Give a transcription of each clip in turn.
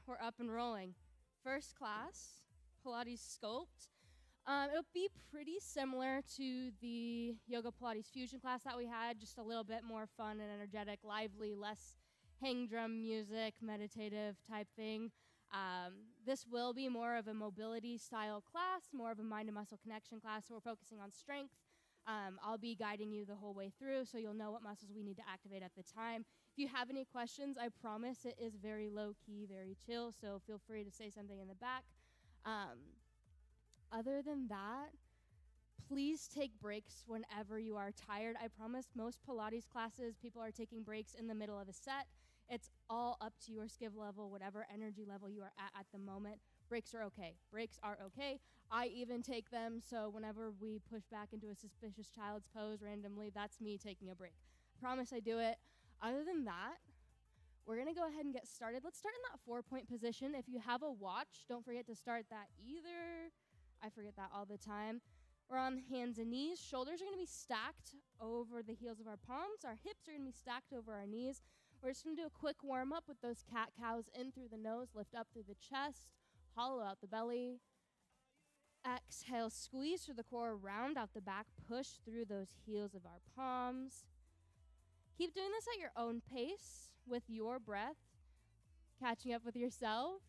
We're up and rolling. First class, Pilates Sculpt. It'll be pretty similar to the Yoga Pilates Fusion class that we had, just a little bit more fun and energetic, lively, less hang drum music, meditative type thing. This will be more of a mobility style class, more of a mind and muscle connection class, so we're focusing on strength. I'll be guiding you the whole way through, so you'll know what muscles we need to activate at the time. If you have any questions, I promise it is very low-key, very chill, so feel free to say something in the back. Other than that, please take breaks whenever you are tired. I promise most Pilates classes, people are taking breaks in the middle of a set. It's all up to your skill level, whatever energy level you are at the moment. Breaks are okay. Breaks are okay. I even take them, so whenever we push back into a suspicious child's pose randomly, that's me taking a break. I promise I do it. Other than that, we're going to go ahead and get started. Let's start in that 4-point position. If you have a watch, don't forget to start that either. I forget that all the time. We're on hands and knees. Shoulders are going to be stacked over the heels of our palms. Our hips are going to be stacked over our knees. We're just going to do a quick warm-up with those cat-cows in through the nose, lift up through the chest, hollow out the belly. Exhale, squeeze through the core, round out the back, push through those heels of our palms. Keep doing this at your own pace with your breath, catching up with yourself.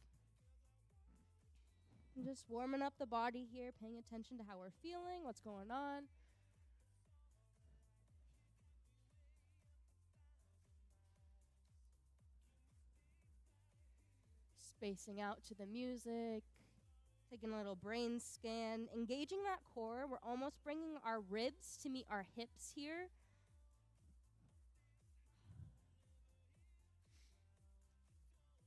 And just warming up the body here, paying attention to how we're feeling, what's going on. Spacing out to the music, taking a little brain scan, engaging that core. We're almost bringing our ribs to meet our hips here.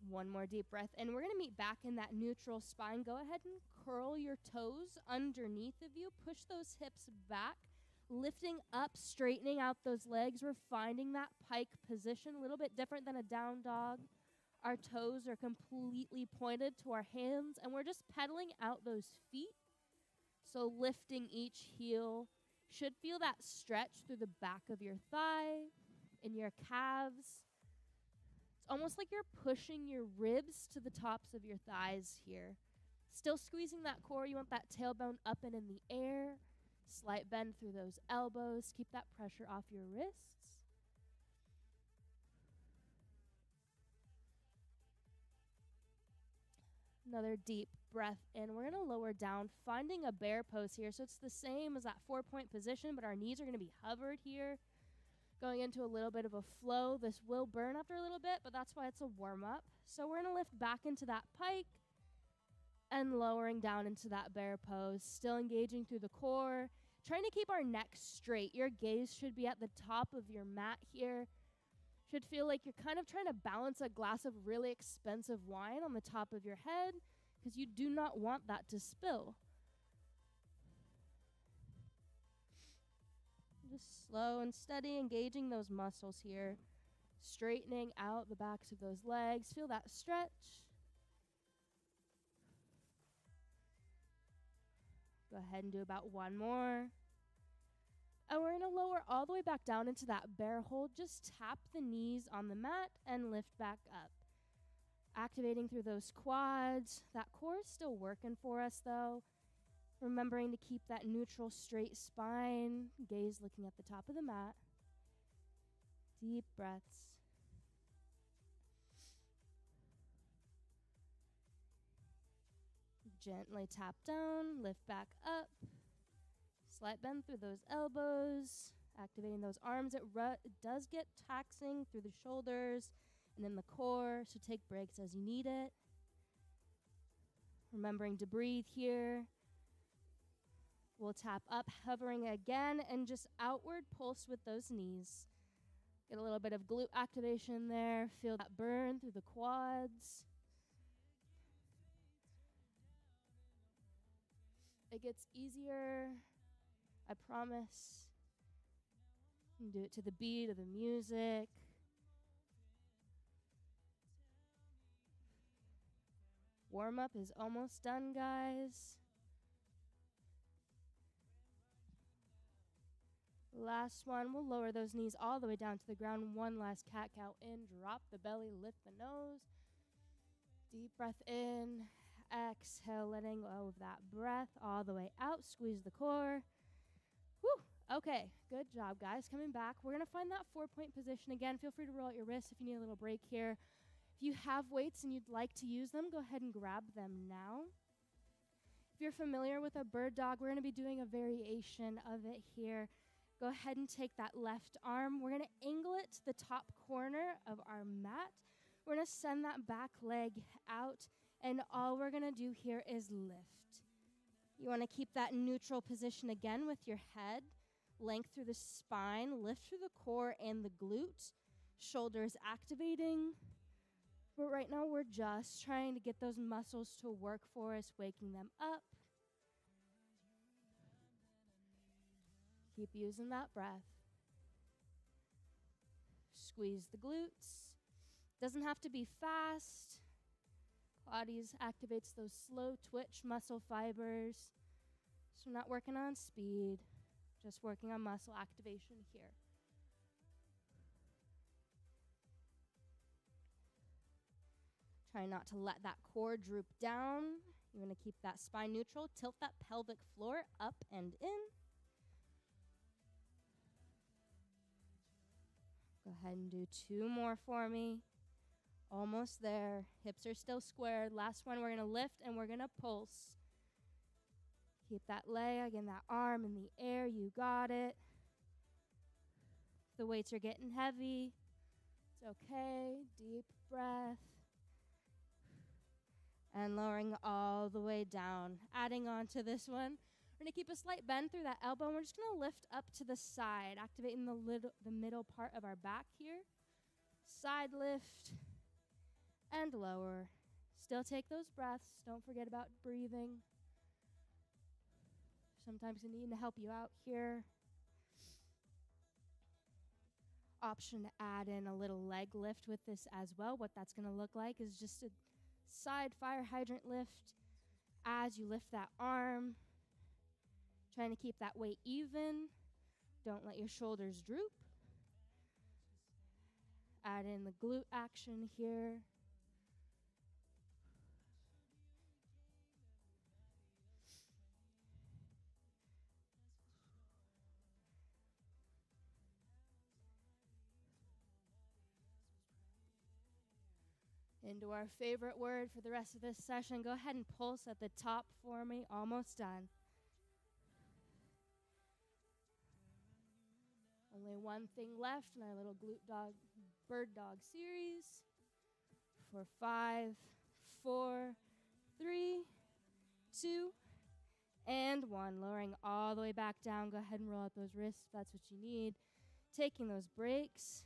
One more deep breath, and we're going to meet back in that neutral spine. Go ahead and curl your toes underneath of you. Push those hips back, lifting up, straightening out those legs. We're finding that pike position, a little bit different than a down dog. Our toes are completely pointed to our hands, and we're just pedaling out those feet. So lifting each heel. Should feel that stretch through the back of your thigh, in your calves. Almost like you're pushing your ribs to the tops of your thighs here. Still squeezing that core. You want that tailbone up and in the air. Slight bend through those elbows. Keep that pressure off your wrists. Another deep breath in. We're going to lower down, finding a bear pose here. So it's the same as that 4-point position, but our knees are going to be hovered here. Going into a little bit of a flow. This will burn after a little bit, but that's why it's a warm-up. So we're going to lift back into that pike and lowering down into that bear pose. Still engaging through the core. Trying to keep our neck straight. Your gaze should be at the top of your mat here. Should feel like you're kind of trying to balance a glass of really expensive wine on the top of your head because you do not want that to spill. Just slow and steady, engaging those muscles here. Straightening out the backs of those legs. Feel that stretch. Go ahead and do about one more. And we're going to lower all the way back down into that bear hold. Just tap the knees on the mat and lift back up. Activating through those quads. That core is still working for us though. Remembering to keep that neutral straight spine. Gaze looking at the top of the mat. Deep breaths. Gently tap down, lift back up. Slight bend through those elbows. Activating those arms. It does get taxing through the shoulders and then the core, so take breaks as you need it. Remembering to breathe here. We'll tap up, hovering again, and just outward pulse with those knees. Get a little bit of glute activation there. Feel that burn through the quads. It gets easier, I promise. You can do it to the beat of the music. Warm-up is almost done, guys. Last one, we'll lower those knees all the way down to the ground. One last cat-cow in, drop the belly, lift the nose. Deep breath in. Exhale, letting go of that breath all the way out. Squeeze the core. Whew. Okay, good job, guys. Coming back. We're going to find that 4-point position again. Feel free to roll out your wrists if you need a little break here. If you have weights and you'd like to use them, go ahead and grab them now. If you're familiar with a bird dog, we're going to be doing a variation of it here. Go ahead and take that left arm. We're going to angle it to the top corner of our mat. We're going to send that back leg out, and all we're going to do here is lift. You want to keep that neutral position again with your head. Length through the spine, lift through the core and the glute. Shoulders activating. But right now we're just trying to get those muscles to work for us, waking them up. Keep using that breath. Squeeze the glutes. Doesn't have to be fast. Pilates activates those slow twitch muscle fibers. So we're not working on speed, just working on muscle activation here. Try not to let that core droop down. You want to keep that spine neutral. Tilt that pelvic floor up and in. Go ahead and do 2 more for me. Almost there. Hips are still squared. Last one, we're going to lift and we're going to pulse. Keep that leg and that arm in the air. You got it. If the weights are getting heavy, it's okay. Deep breath. And lowering all the way down. Adding on to this one. We're going to keep a slight bend through that elbow. And we're just going to lift up to the side, activating the middle part of our back here. Side lift and lower. Still take those breaths. Don't forget about breathing. Sometimes we need to help you out here. Option to add in a little leg lift with this as well. What that's going to look like is just a side fire hydrant lift as you lift that arm. Trying to keep that weight even. Don't let your shoulders droop. Add in the glute action here. Into our favorite word for the rest of this session. Go ahead and pulse at the top for me. Almost done. Only one thing left in our little bird dog series. For 5, 4, 3, 2, and 1. Lowering all the way back down. Go ahead and roll out those wrists if that's what you need. Taking those breaks.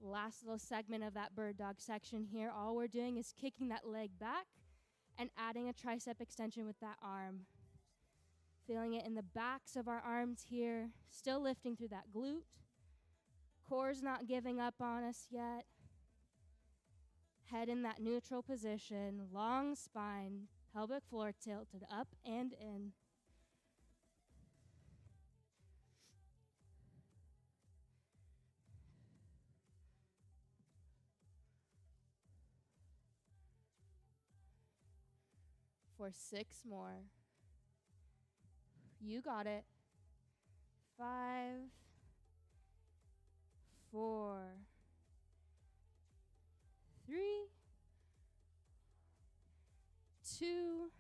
Last little segment of that bird dog section here. All we're doing is kicking that leg back and adding a tricep extension with that arm. Feeling it in the backs of our arms here. Still lifting through that glute. Core's not giving up on us yet. Head in that neutral position. Long spine. Pelvic floor tilted up and in. For 6 more. You got it. 5, 4, 3, 2.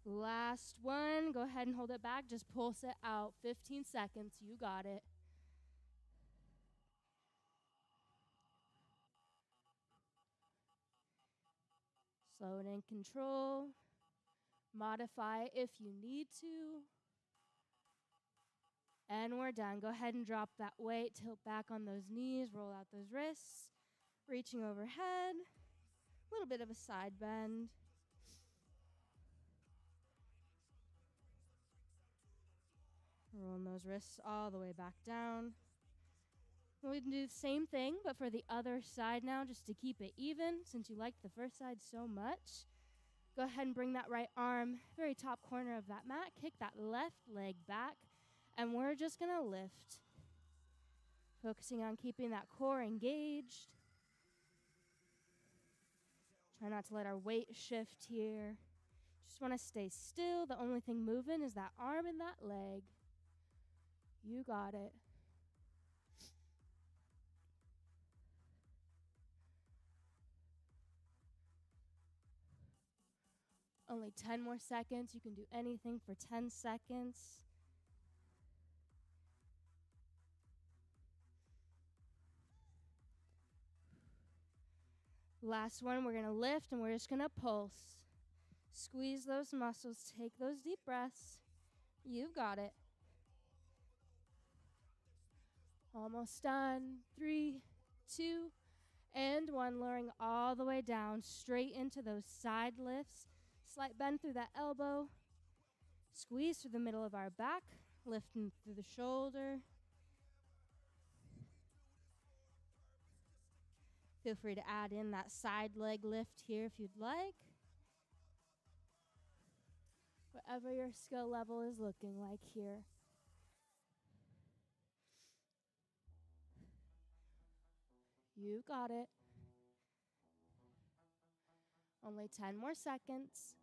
Last one. Go ahead and hold it back. Just pulse it out. 15 seconds. You got it. Slow and in control. Modify if you need to. And we're done. Go ahead and drop that weight. Tilt back on those knees. Roll out those wrists. Reaching overhead. A little bit of a side bend. Rolling those wrists all the way back down. We can do the same thing, but for the other side now, just to keep it even, since you liked the first side so much. Go ahead and bring that right arm, very top corner of that mat. Kick that left leg back, and we're just going to lift. Focusing on keeping that core engaged. Try not to let our weight shift here. Just want to stay still. The only thing moving is that arm and that leg. You got it. Only 10 more seconds. You can do anything for 10 seconds. Last one, we're going to lift and we're just going to pulse. Squeeze those muscles. Take those deep breaths. You've got it. Almost done. 3, 2, and 1. Lowering all the way down, straight into those side lifts. Slight bend through that elbow. Squeeze through the middle of our back. Lifting through the shoulder. Feel free to add in that side leg lift here if you'd like. Whatever your skill level is looking like here. You got it. Only 10 more seconds.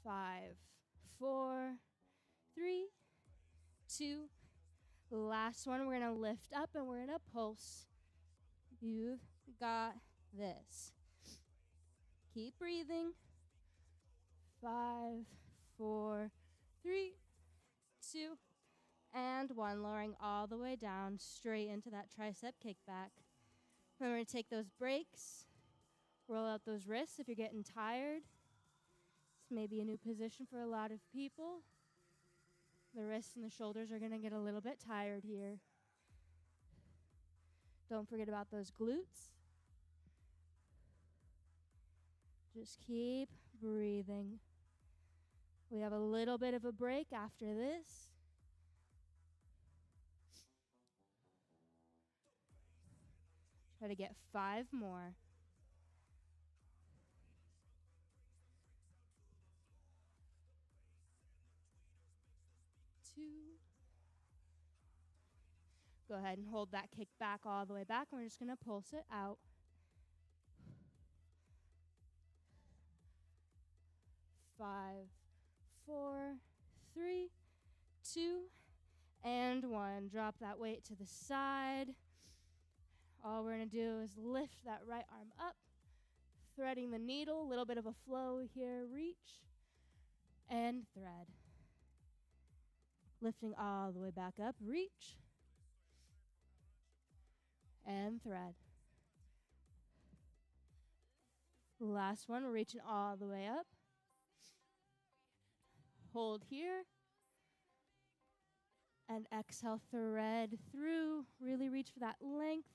5, 4, 3, 2. Last one, we're going to lift up and we're going to pulse. You've got this. Keep breathing. 5, 4, 3, 2, and 1. Lowering all the way down, straight into that tricep kickback. Remember to take those breaks. Roll out those wrists if you're getting tired. This may be a new position for a lot of people. The wrists and the shoulders are going to get a little bit tired here. Don't forget about those glutes. Just keep breathing. We have a little bit of a break after this. Try to get 5 more. 2. Go ahead and hold that kick back all the way back. We're just going to pulse it out. 5, 4, 3, 2, and 1. Drop that weight to the side. All we're going to do is lift that right arm up, threading the needle, a little bit of a flow here. Reach and thread. Lifting all the way back up. Reach and thread. Last one, we're reaching all the way up. Hold here. And exhale, thread through. Really reach for that length.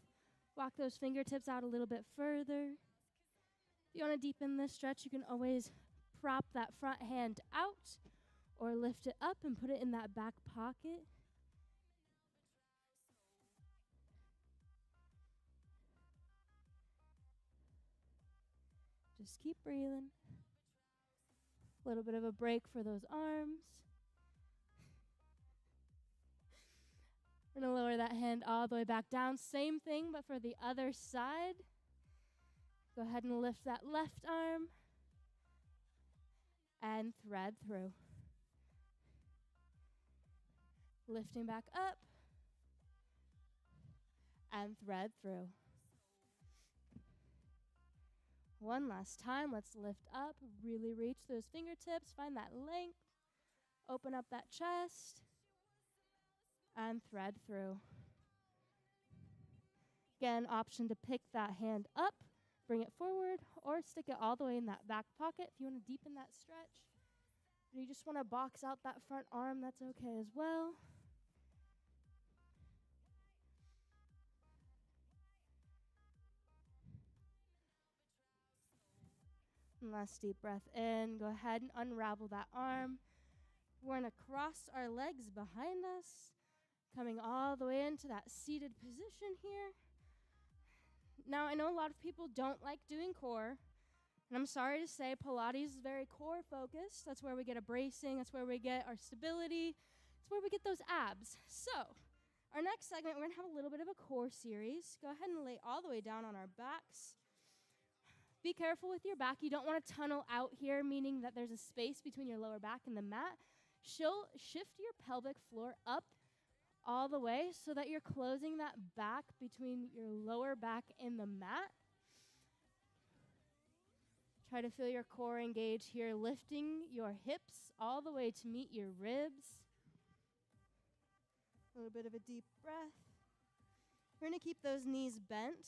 Walk those fingertips out a little bit further. If you want to deepen this stretch, you can always prop that front hand out or lift it up and put it in that back pocket. Just keep breathing. A little bit of a break for those arms. We're going to lower that hand all the way back down. Same thing, but for the other side. Go ahead and lift that left arm and thread through. Lifting back up and thread through. One last time, let's lift up, really reach those fingertips, find that length, open up that chest, and thread through. Again, option to pick that hand up, bring it forward, or stick it all the way in that back pocket if you want to deepen that stretch. If you just want to box out that front arm, that's okay as well. And last deep breath in. Go ahead and unravel that arm. We're going to cross our legs behind us, coming all the way into that seated position here. Now, I know a lot of people don't like doing core, and I'm sorry to say Pilates is very core focused. That's where we get a bracing. That's where we get our stability. It's where we get those abs. So Our next segment, we're going to have a little bit of a core series. Go ahead and lay all the way down on our backs. Be careful with your back. You don't want to tunnel out here, meaning that there's a space between your lower back and the mat. Shift your pelvic floor up all the way so that you're closing that back between your lower back and the mat. Try to feel your core engage here, lifting your hips all the way to meet your ribs. A little bit of a deep breath. We're going to keep those knees bent.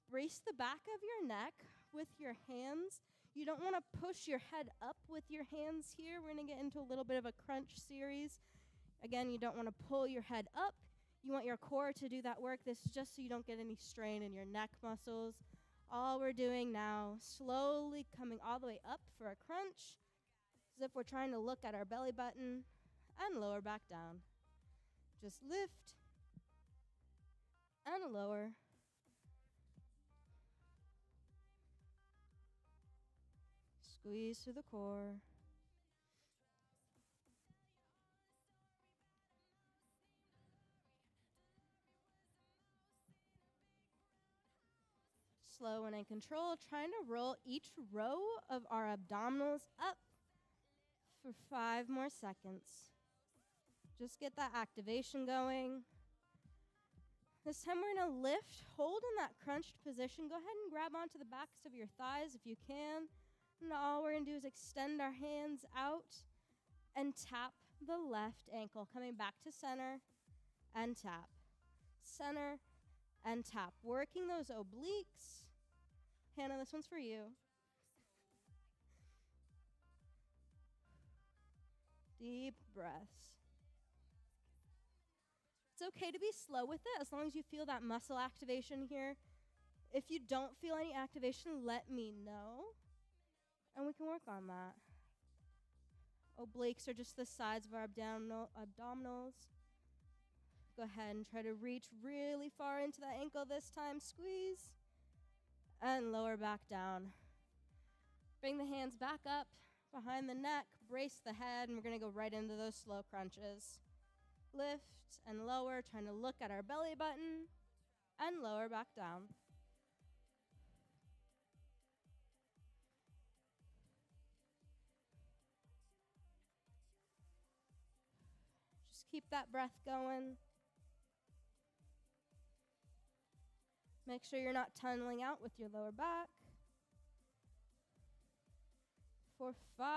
Brace the back of your neck with your hands. You don't want to push your head up with your hands here. We're going to get into a little bit of a crunch series. Again, you don't want to pull your head up. You want your core to do that work. This is just so you don't get any strain in your neck muscles. All we're doing now, slowly coming all the way up for a crunch, as if we're trying to look at our belly button and lower back down. Just lift and lower. Squeeze through the core. Slow and in control, trying to roll each row of our abdominals up for 5 more seconds. Just get that activation going. This time we're going to lift, hold in that crunched position. Go ahead and grab onto the backs of your thighs if you can. And all we're going to do is extend our hands out and tap the left ankle, coming back to center and tap. Center and tap. Working those obliques. Hannah, this one's for you. Deep breaths. It's okay to be slow with it as long as you feel that muscle activation here. If you don't feel any activation, let me know, and we can work on that. Obliques are just the sides of our abdominals. Go ahead and try to reach really far into that ankle this time. Squeeze. And lower back down. Bring the hands back up behind the neck. Brace the head, and we're going to go right into those slow crunches. Lift and lower, trying to look at our belly button, and lower back down. Just keep that breath going. Make sure you're not tunneling out with your lower back. For 5,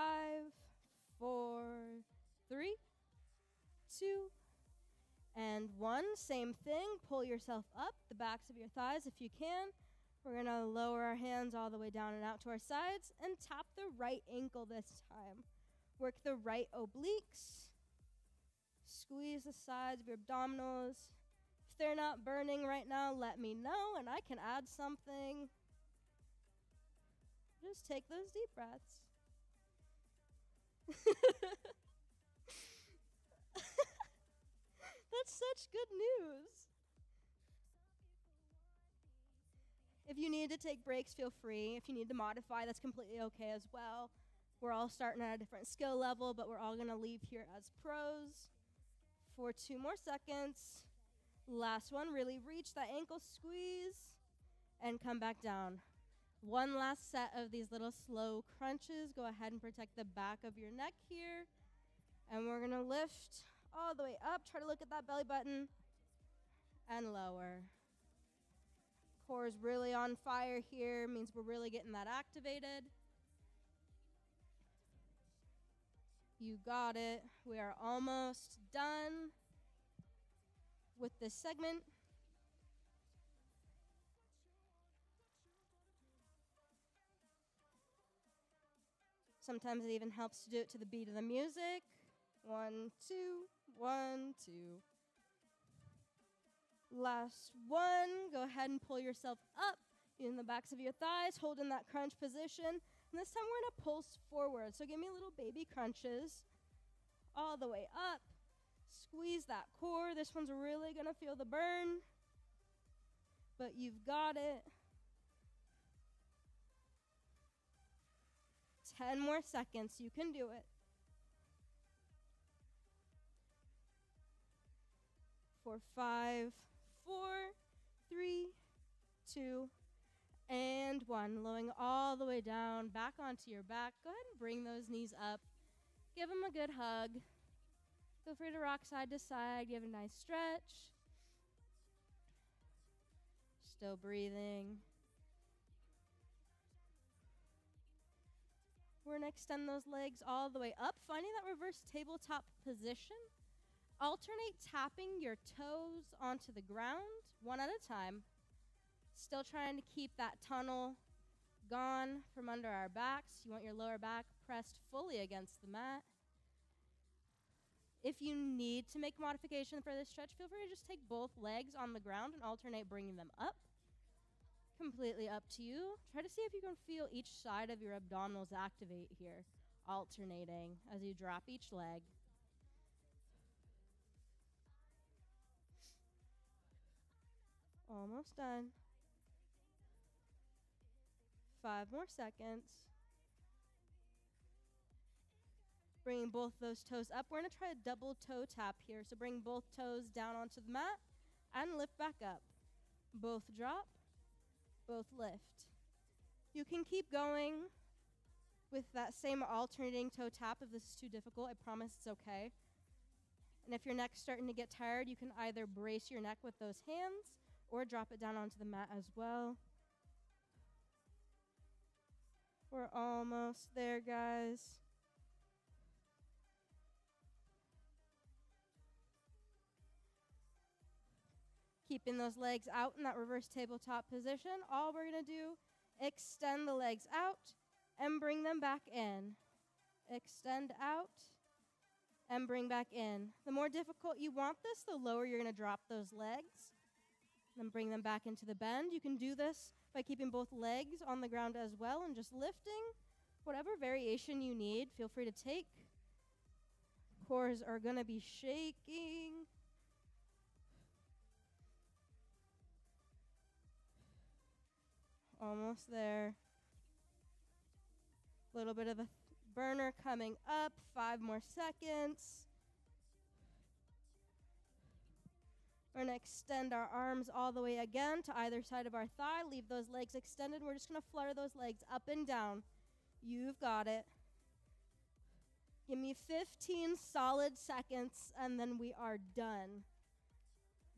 4, 3, 2, and 1. Same thing. Pull yourself up, the backs of your thighs if you can. We're going to lower our hands all the way down and out to our sides and tap the right ankle this time. Work the right obliques. Squeeze the sides of your abdominals. If they're not burning right now, let me know and I can add something. Just take those deep breaths. That's such good news. If you need to take breaks, feel free. If you need to modify, that's completely okay as well. We're all starting at a different skill level, but we're all going to leave here as pros. For 2 more seconds. Last one, really reach that ankle, squeeze, and come back down. One last set of these little slow crunches. Go ahead and protect the back of your neck here. And we're going to lift all the way up. Try to look at that belly button and lower. Core is really on fire here. Means we're really getting that activated. You got it. We are almost done with this segment. Sometimes it even helps to do it to the beat of the music. 1, 2, 1, 2. Last one. Go ahead and pull yourself up in the backs of your thighs, hold in that crunch position. And this time we're going to pulse forward. So give me little baby crunches all the way up. Squeeze that core. This one's really going to feel the burn. But you've got it. 10 more seconds. You can do it. for 5, 4, 3, 2, and 1. Lowering all the way down, back onto your back. Go ahead and bring those knees up. Give them a good hug. Feel free to rock side to side. Give a nice stretch. Still breathing. We're going to extend those legs all the way up, finding that reverse tabletop position. Alternate tapping your toes onto the ground, one at a time. Still trying to keep that tunnel gone from under our backs. You want your lower back pressed fully against the mat. If you need to make modification for this stretch, feel free to just take both legs on the ground and alternate bringing them up. Completely up to you. Try to see if you can feel each side of your abdominals activate here, alternating as you drop each leg. Almost done. 5 more seconds. Bringing both those toes up. We're going to try a double toe tap here. So bring both toes down onto the mat and lift back up. Both drop, both lift. You can keep going with that same alternating toe tap if this is too difficult. I promise it's okay. And if your neck's starting to get tired, you can either brace your neck with those hands or drop it down onto the mat as well. We're almost there, guys. Keeping those legs out in that reverse tabletop position. All we're going to do, extend the legs out and bring them back in. Extend out and bring back in. The more difficult you want this, the lower you're going to drop those legs. Then bring them back into the bend. You can do this by keeping both legs on the ground as well and just lifting. Whatever variation you need, feel free to take. Cores are going to be shaking. Almost there. A little bit of a burner coming up. 5 more seconds. We're going to extend our arms all the way again to either side of our thigh. Leave those legs extended. We're just going to flutter those legs up and down. You've got it. Give me 15 solid seconds, and then we are done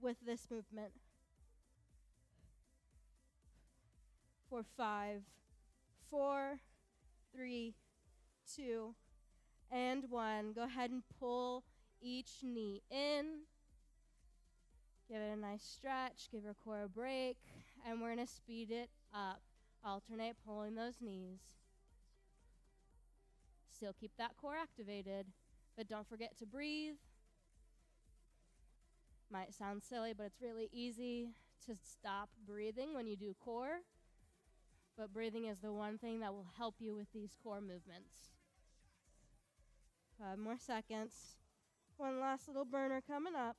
with this movement. For 5, 4, 3, 2, and 1. Go ahead and pull each knee in. Give it a nice stretch. Give your core a break. And we're going to speed it up. Alternate pulling those knees. Still keep that core activated, but don't forget to breathe. Might sound silly, but it's really easy to stop breathing when you do core. But breathing is the one thing that will help you with these core movements. 5 more seconds. One last little burner coming up.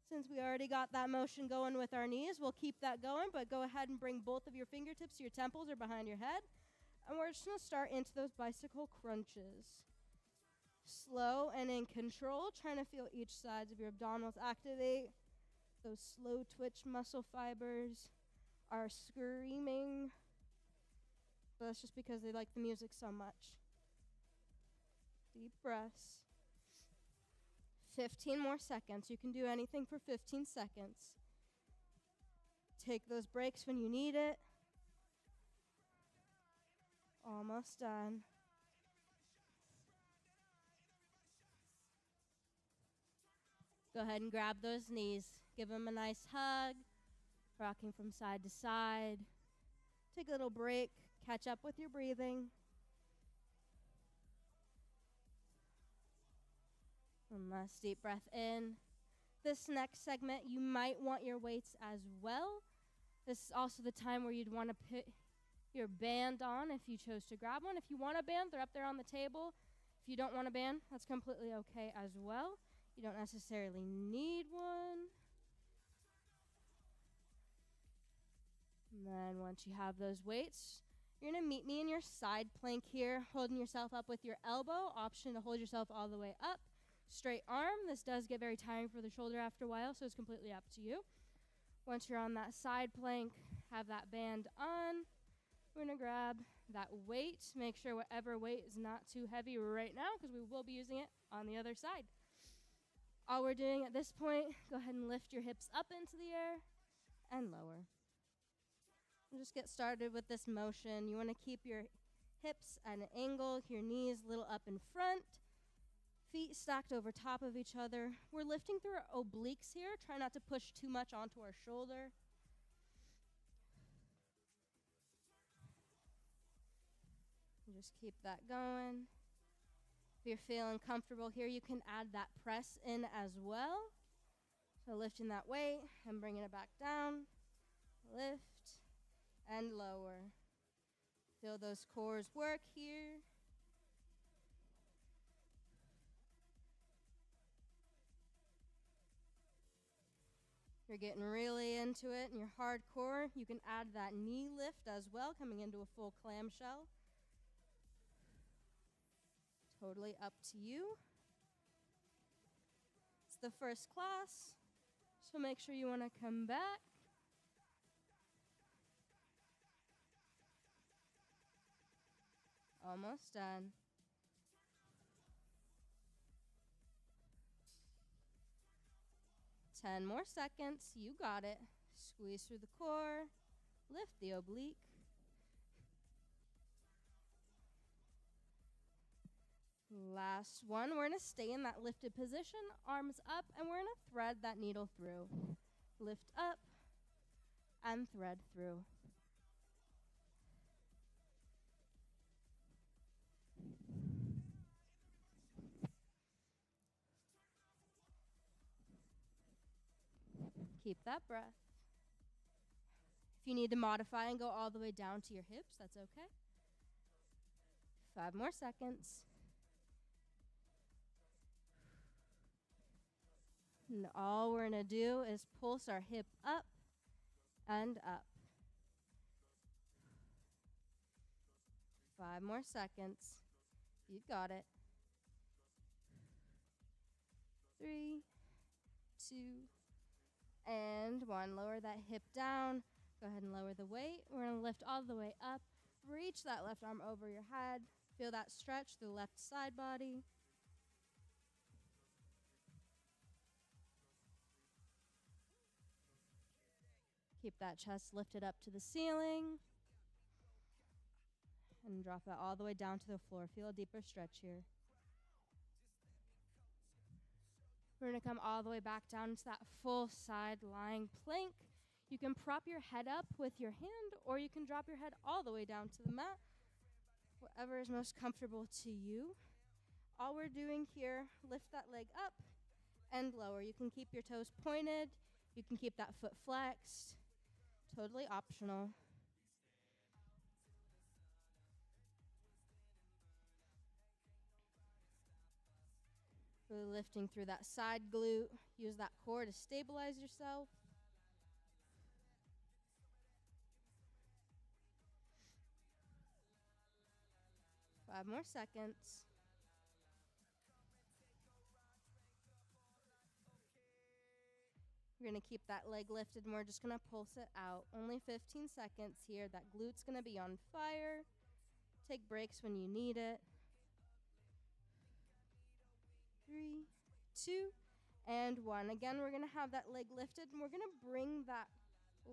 Since we already got that motion going with our knees, we'll keep that going, but go ahead and bring both of your fingertips to your temples or behind your head. And we're just going to start into those bicycle crunches. Slow and in control, trying to feel each sides of your abdominals activate. Those slow twitch muscle fibers are screaming. But that's just because they like the music so much. Deep breaths. 15 more seconds. You can do anything for 15 seconds. Take those breaks when you need it. Almost done. Go ahead and grab those knees. Give them a nice hug. Rocking from side to side. Take a little break. Catch up with your breathing. One last deep breath in. This next segment, you might want your weights as well. This is also the time where you'd want to put your band on if you chose to grab one. If you want a band, they're up there on the table. If you don't want a band, that's completely okay as well. You don't necessarily need one. And then once you have those weights, you're going to meet me in your side plank here, holding yourself up with your elbow. Option to hold yourself all the way up. straight arm. This does get very tiring for the shoulder after a while, so it's completely up to you. Once you're on that side plank, have that band on. We're going to grab that weight. Make sure whatever weight is not too heavy right now because we will be using it on the other side. All we're doing at this point, go ahead and lift your hips up into the air and lower. And just get started with this motion. You want to keep your hips at an angle, your knees a little up in front, feet stacked over top of each other. We're lifting through our obliques here. Try not to push too much onto our shoulder. Just keep that going. If you're feeling comfortable here, you can add that press in as well. So lifting that weight and bringing it back down. Lift and lower. Feel those cores work here. You're getting really into it in your hardcore. You can add that knee lift as well, coming into a full clamshell. Totally up to you. It's the first class, so make sure you want to come back. Almost done. Ten more seconds. You got it. Squeeze through the core. Lift the oblique. Last one. We're going to stay in that lifted position. Arms up, and we're going to thread that needle through. Lift up and thread through. Keep that breath. If you need to modify and go all the way down to your hips, that's okay. 5 more seconds. And all we're going to do is pulse our hip up and up. 5 more seconds. You got it. 3, 2, and 1. Lower that hip down. Go ahead and lower the weight. We're going to lift all the way up. Reach that left arm over your head. Feel that stretch through the left side body. Keep that chest lifted up to the ceiling. And drop that all the way down to the floor. Feel a deeper stretch here. We're going to come all the way back down to that full side lying plank. You can prop your head up with your hand, or you can drop your head all the way down to the mat. Whatever is most comfortable to you. All we're doing here, lift that leg up and lower. You can keep your toes pointed. You can keep that foot flexed. Totally optional. Really lifting through that side glute. Use that core to stabilize yourself. Five more seconds. We're going to keep that leg lifted and we're just going to pulse it out. Only 15 seconds here. That glute's going to be on fire. Take breaks when you need it. 3, 2, and 1. Again, we're going to have that leg lifted and we're going to bring that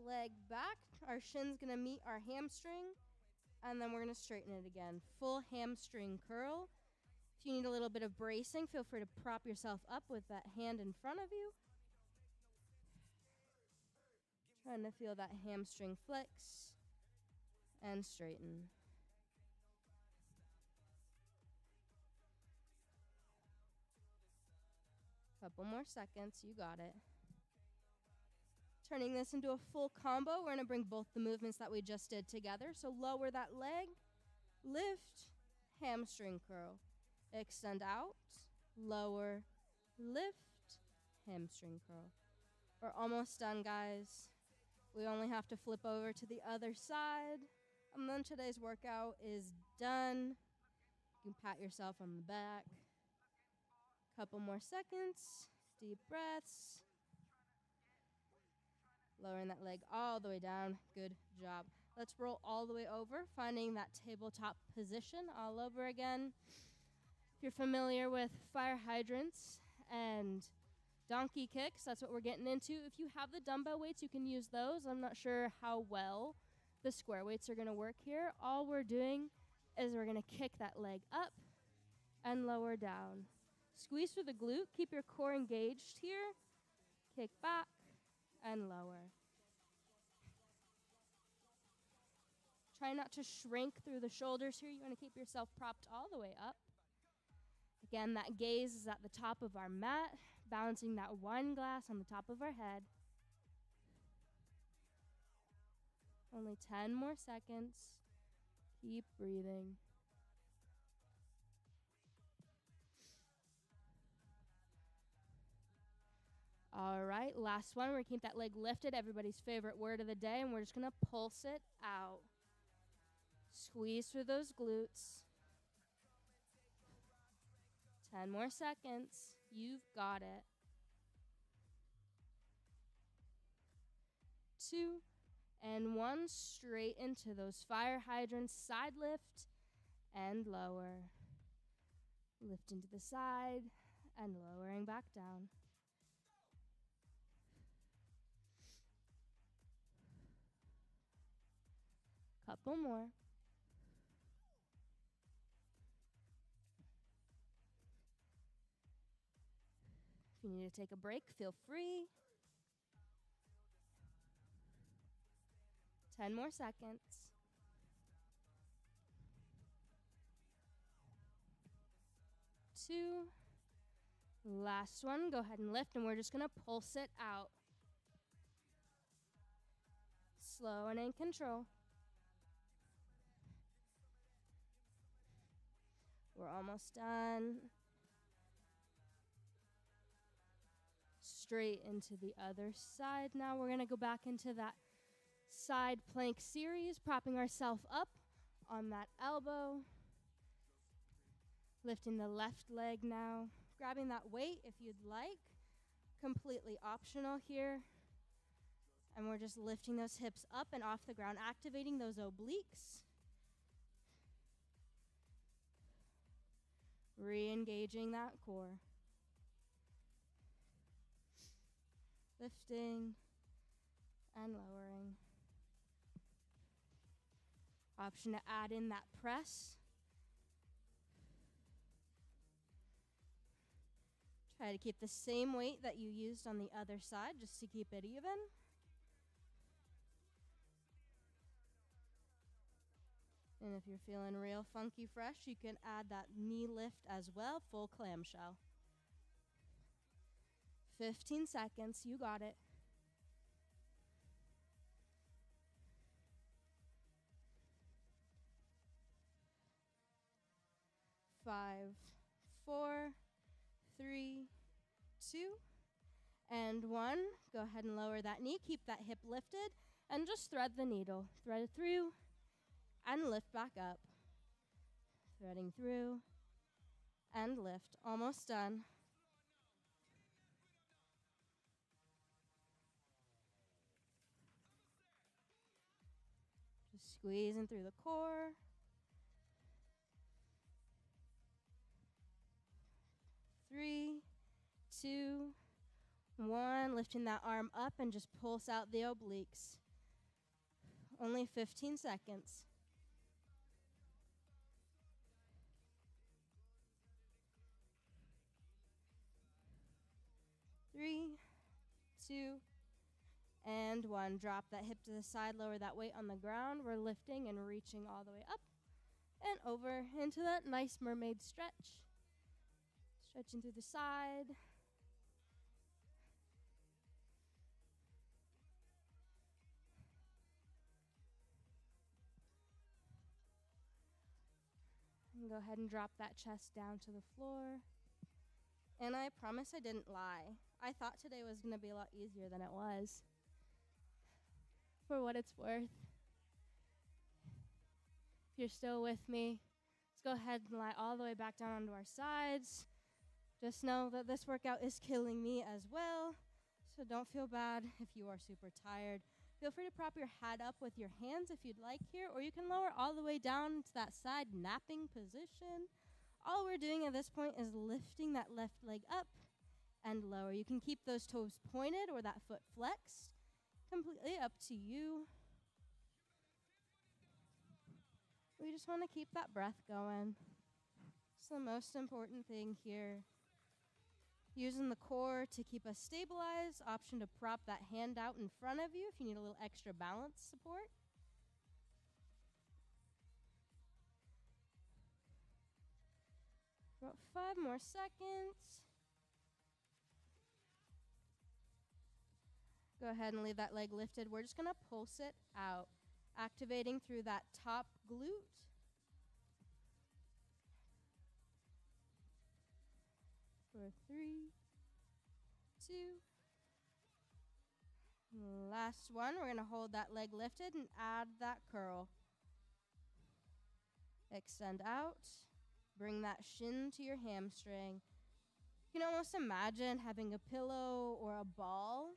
leg back. Our shin's going to meet our hamstring. And then we're going to straighten it again. Full hamstring curl. If you need a little bit of bracing, feel free to prop yourself up with that hand in front of you. Trying to feel that hamstring flex and straighten. Couple more seconds. You got it. Turning this into a full combo, we're going to bring both the movements that we just did together. So lower that leg, lift, hamstring curl. Extend out, lower, lift, hamstring curl. We're almost done, guys. We only have to flip over to the other side. And then today's workout is done. You can pat yourself on the back. Couple more seconds. Deep breaths. Lowering that leg all the way down. Good job. Let's roll all the way over, finding that tabletop position all over again. If you're familiar with fire hydrants and donkey kicks, that's what we're getting into. If you have the dumbbell weights, you can use those. I'm not sure how well the square weights are going to work here. All we're doing is we're going to kick that leg up and lower down. Squeeze through the glute. Keep your core engaged here. Kick back and lower. Try not to shrink through the shoulders here. You want to keep yourself propped all the way up. Again, that gaze is at the top of our mat, balancing that wine glass on the top of our head. Only 10 more seconds. Keep breathing. All right, last one. We're going to keep that leg lifted, everybody's favorite word of the day, and we're just going to pulse it out. Squeeze through those glutes. 10 more seconds. You've got it. 2 and 1. Straight into those fire hydrants. Side lift and lower. Lifting to the side and lowering back down. Couple more. If you need to take a break, feel free. 10 more seconds. 2. Last one. Go ahead and lift, and we're just going to pulse it out. Slow and in control. We're almost done. Straight into the other side. Now we're going to go back into that side plank series, propping ourselves up on that elbow. Lifting the left leg now. Grabbing that weight if you'd like. Completely optional here. And we're just lifting those hips up and off the ground, activating those obliques. Re-engaging that core. Lifting and lowering. Option to add in that press. Try to keep the same weight that you used on the other side just to keep it even. And if you're feeling real funky fresh, you can add that knee lift as well, full clamshell. 15 seconds, you got it. 5, 4, 3, 2, and 1. Go ahead and lower that knee. Keep that hip lifted and just thread the needle. Thread it through and lift back up. Threading through and lift. Almost done. Just squeezing through the core. 3, 2, 1. Lifting that arm up and just pulse out the obliques. Only 15 seconds. 3, 2, and 1. Drop that hip to the side, lower that weight on the ground. We're lifting and reaching all the way up and over into that nice mermaid stretch. Stretching through the side. And go ahead and drop that chest down to the floor. And I promise I didn't lie. I thought today was going to be a lot easier than it was. For what it's worth. If you're still with me, let's go ahead and lie all the way back down onto our sides. Just know that this workout is killing me as well, so don't feel bad if you are super tired. Feel free to prop your head up with your hands if you'd like here, or you can lower all the way down to that side napping position. All we're doing at this point is lifting that left leg up and lower. You can keep those toes pointed or that foot flexed. Completely up to you. We just want to keep that breath going. It's the most important thing here. Using the core to keep us stabilized. Option to prop that hand out in front of you if you need a little extra balance support. About 5 more seconds. Go ahead and leave that leg lifted. We're just going to pulse it out, activating through that top glute. For 3, 2. Last one. We're going to hold that leg lifted and add that curl. Extend out. Bring that shin to your hamstring. You can almost imagine having a pillow or a ball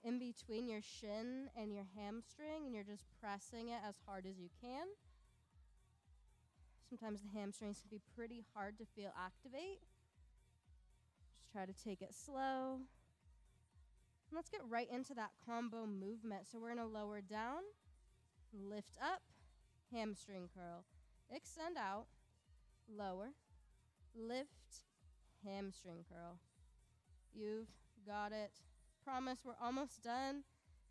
in between your shin and your hamstring, and you're just pressing it as hard as you can. Sometimes the hamstrings can be pretty hard to feel activate. Just try to take it slow. And let's get right into that combo movement. So we're going to lower down, lift up, hamstring curl, extend out, lower, lift, hamstring curl. You've got it. Promise we're almost done.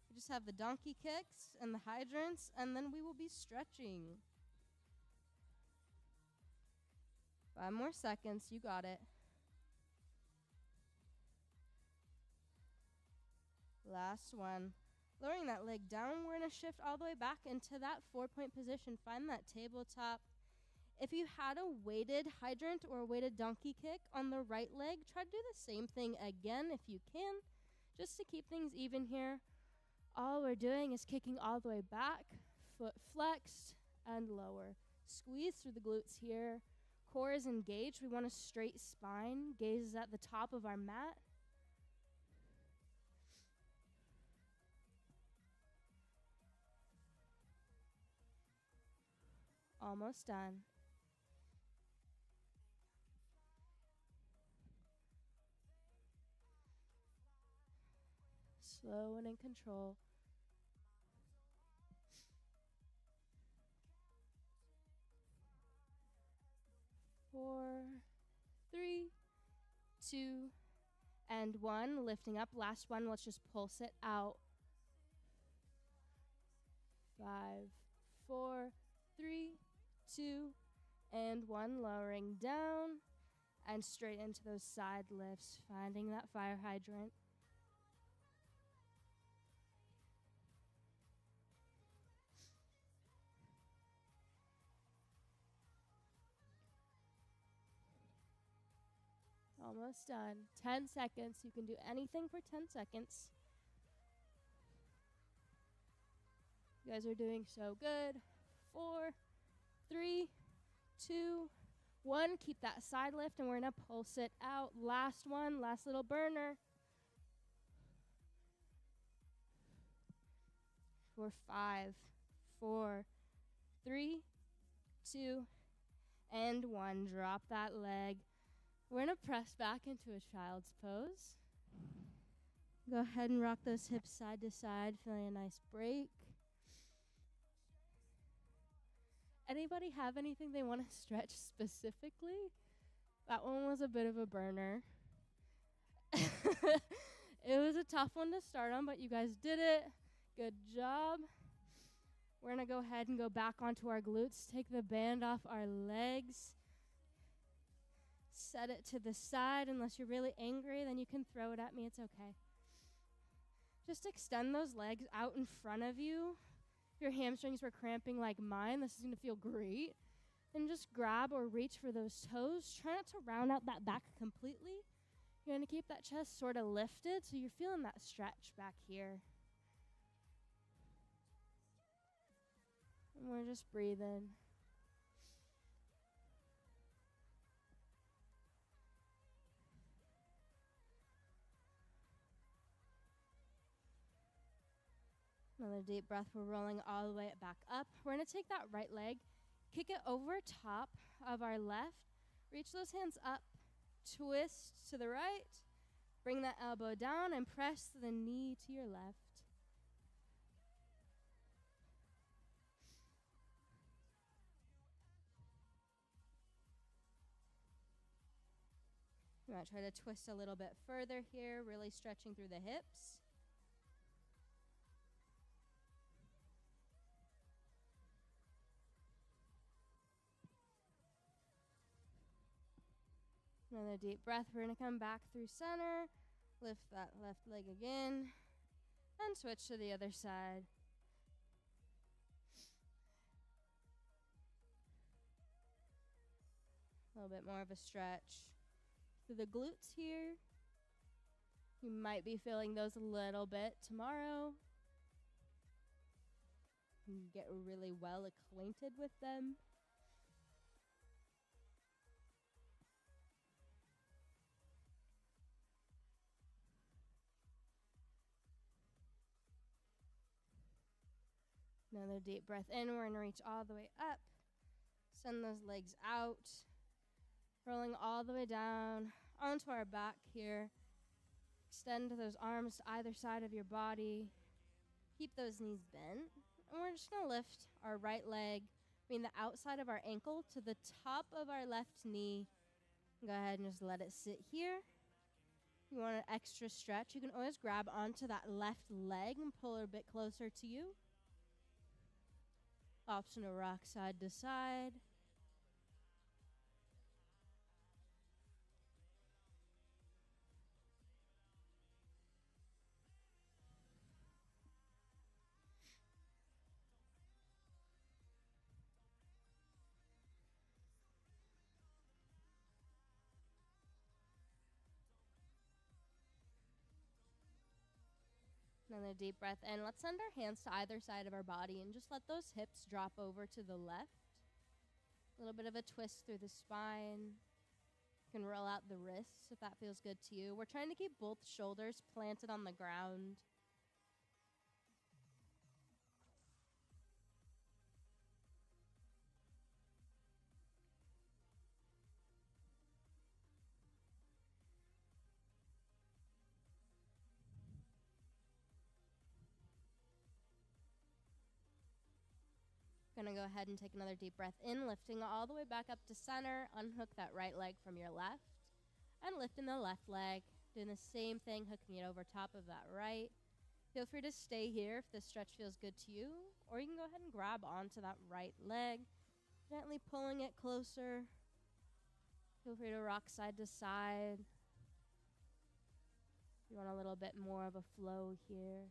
We just have the donkey kicks and the hydrants, and then we will be stretching. 5 more seconds. You got it. Last one. Lowering that leg down, we're going to shift all the way back into that 4-point position. Find that tabletop. If you had a weighted hydrant or a weighted donkey kick on the right leg, try to do the same thing again if you can, just to keep things even here. All we're doing is kicking all the way back, foot flexed and lower. Squeeze through the glutes here. Core is engaged. We want a straight spine. Gaze is at the top of our mat. Almost done. Slow and in control. 4, 3, 2, and 1. Lifting up. Last one. Let's just pulse it out. 5, 4, 3, 2, and 1. Lowering down and straight into those side lifts. Finding that fire hydrant. Almost done. 10 seconds. You can do anything for 10 seconds. You guys are doing so good. 4, 3, 2, 1. Keep that side lift, and we're going to pulse it out. Last one. Last little burner. For 5, 4, 3, 2, and 1. Drop that leg. We're going to press back into a child's pose. Go ahead and rock those hips side to side, feeling a nice break. Anybody have anything they want to stretch specifically? That one was a bit of a burner. It was a tough one to start on, but you guys did it. Good job. We're going to go ahead and go back onto our glutes. Take the band off our legs. Set it to the side. Unless you're really angry, then you can throw it at me. It's okay. Just extend those legs out in front of you. If your hamstrings were cramping like mine, this is going to feel great. And just grab or reach for those toes. Try not to round out that back completely. You're going to keep that chest sort of lifted, so you're feeling that stretch back here. And we're just breathing. Another deep breath. We're rolling all the way back up. We're going to take that right leg, kick it over top of our left, reach those hands up, twist to the right, bring that elbow down, and press the knee to your left. You might try to twist a little bit further here, really stretching through the hips. Another deep breath. We're going to come back through center, lift that left leg again, and switch to the other side. A little bit more of a stretch through the glutes here. You might be feeling those a little bit tomorrow. You get really well acquainted with them. Another deep breath in. We're going to reach all the way up. Send those legs out. Rolling all the way down onto our back here. Extend those arms to either side of your body. Keep those knees bent. And we're just going to lift our right leg, the outside of our ankle to the top of our left knee. Go ahead and just let it sit here. If you want an extra stretch, you can always grab onto that left leg and pull it a bit closer to you. Option to rock side to side. Another deep breath in. Let's send our hands to either side of our body and just let those hips drop over to the left. A little bit of a twist through the spine. You can roll out the wrists if that feels good to you. We're trying to keep both shoulders planted on the ground. Gonna go ahead and take another deep breath in, lifting all the way back up to center. Unhook that right leg from your left and lifting the left leg. Doing the same thing, hooking it over top of that right. Feel free to stay here if this stretch feels good to you, or you can go ahead and grab onto that right leg, gently pulling it closer. Feel free to rock side to side. You want a little bit more of a flow here.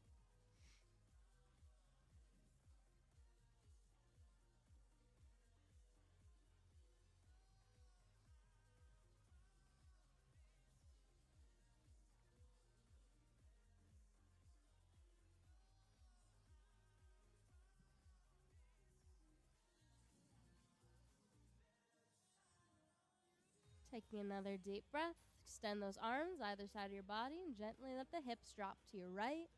Taking another deep breath. Extend those arms either side of your body and gently let the hips drop to your right.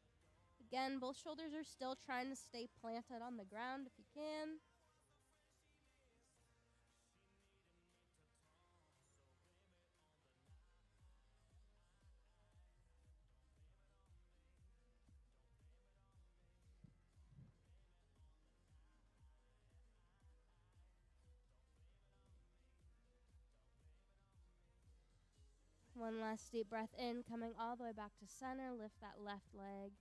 Again, both shoulders are still trying to stay planted on the ground if you can. One last deep breath in, coming all the way back to center. Lift that left leg.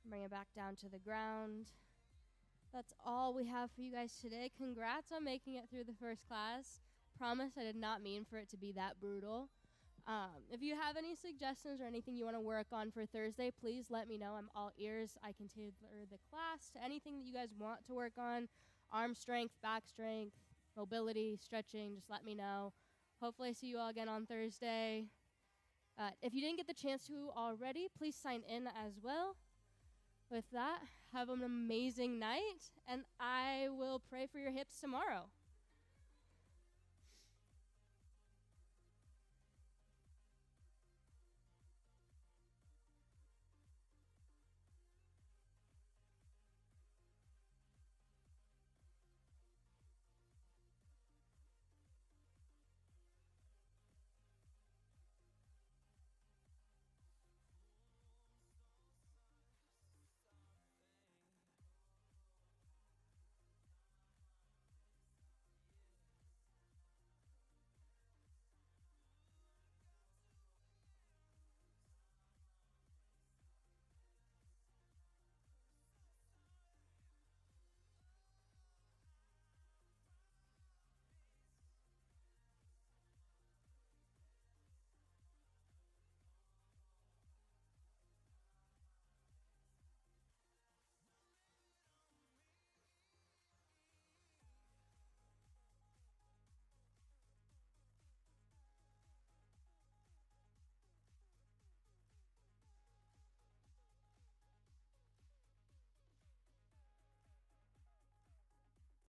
Bring it back down to the ground. That's all we have for you guys today. Congrats on making it through the first class. Promise I did not mean for it to be that brutal. If you have any suggestions or anything you want to work on for Thursday, please let me know. I'm all ears. I can tailor the class to anything that you guys want to work on. Arm strength, back strength, mobility, stretching, just let me know. Hopefully I see you all again on Thursday. If you didn't get the chance to already, please sign in as well. With that, have an amazing night, and I will pray for your hips tomorrow.